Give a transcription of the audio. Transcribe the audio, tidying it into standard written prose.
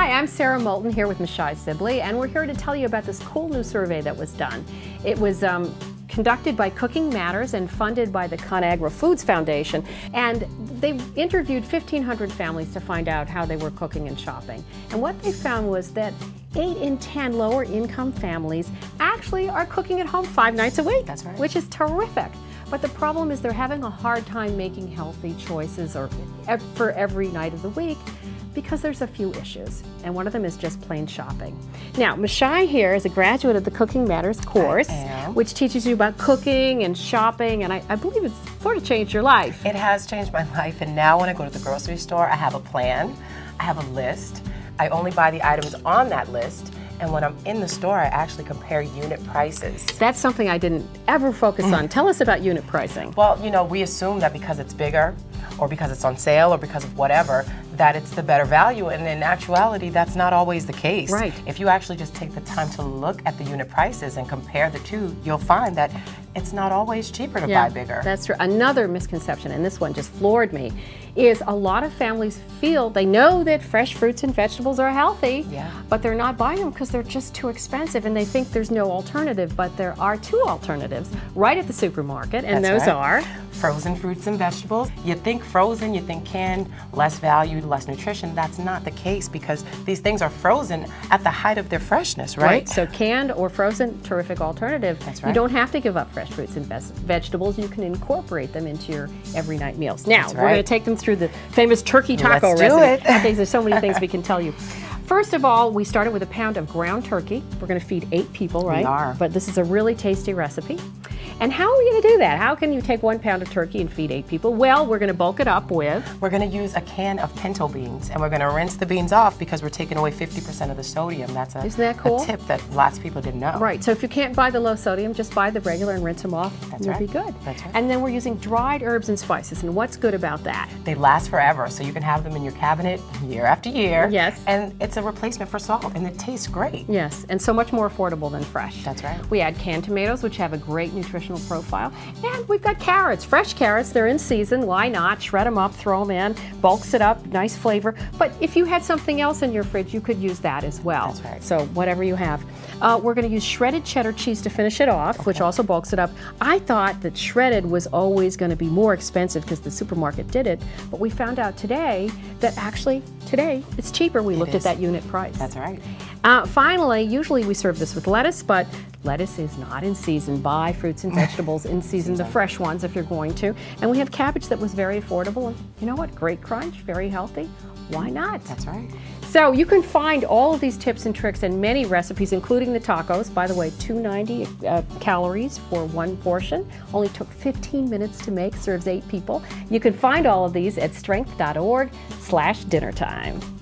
Hi, I'm Sara Moulton here with Michelle Sibley, and we're here to tell you about this cool new survey that was done. It was conducted by Cooking Matters and funded by the ConAgra Foods Foundation, and they interviewed 1,500 families to find out how they were cooking and shopping. And what they found was that 8 in 10 lower income families actually are cooking at home 5 nights a week. That's right. Which is terrific. But the problem is they're having a hard time making healthy choices for every night of the week, because there's a few issues, and one of them is just plain shopping. Now, Michelle here is a graduate of the Cooking Matters course, which teaches you about cooking and shopping, and I believe it's sort of changed your life. It has changed my life, and now when I go to the grocery store, I have a plan, I have a list, I only buy the items on that list, and when I'm in the store, I actually compare unit prices. That's something I didn't ever focus on. Tell us about unit pricing. Well, you know, we assume that because it's bigger, or because it's on sale, or because of whatever, that it's the better value, and in actuality, that's not always the case. Right. If you actually just take the time to look at the unit prices and compare the two, you'll find that it's not always cheaper to buy bigger. That's true. Another misconception, and this one just floored me, is a lot of families feel they know that fresh fruits and vegetables are healthy, but they're not buying them because they're just too expensive, and they think there's no alternative, but there are 2 alternatives right at the supermarket, and those are frozen fruits and vegetables. You think frozen, you think canned, less value, less nutrition. That's not the case, because these things are frozen at the height of their freshness, right? So canned or frozen, terrific alternative. That's right. You don't have to give up fresh fruits and vegetables. You can incorporate them into your every night meals. Now, we're going to take them through the famous turkey taco recipe. Let's do it. Okay, there's so many things we can tell you. First of all, we started with a pound of ground turkey. We're going to feed 8 people, right? We are. But this is a really tasty recipe. And how are we going to do that? How can you take 1 pound of turkey and feed 8 people? Well, we're going to bulk it up with... We're going to use a can of pinto beans, and we're going to rinse the beans off because we're taking away 50% of the sodium. That's Isn't that cool? A tip that lots of people didn't know. Right, so if you can't buy the low sodium, just buy the regular and rinse them off. You'll be good. That's right. And then we're using dried herbs and spices, and what's good about that? They last forever, so you can have them in your cabinet year after year. Yes. And it's a replacement for salt, and it tastes great. Yes, and so much more affordable than fresh. That's right. We add canned tomatoes, which have a great nutritional profile. And we've got carrots, fresh carrots. They're in season. Why not? Shred them up, throw them in, bulks it up, nice flavor. But if you had something else in your fridge, you could use that as well. That's right. So whatever you have. We're going to use shredded cheddar cheese to finish it off, which also bulks it up. I thought that shredded was always going to be more expensive because the supermarket did it, but we found out today that actually today it's cheaper. We looked at that unit price. That's right. Finally, usually we serve this with lettuce, but lettuce is not in season. Buy fruits and vegetables in season, the fresh ones if you're going to. And we have cabbage that was very affordable. And you know what? Great crunch, very healthy. Why not? That's right. So you can find all of these tips and tricks and many recipes, including the tacos. By the way, 290 calories for 1 portion. Only took 15 minutes to make, serves 8 people. You can find all of these at strength.org/dinnertime.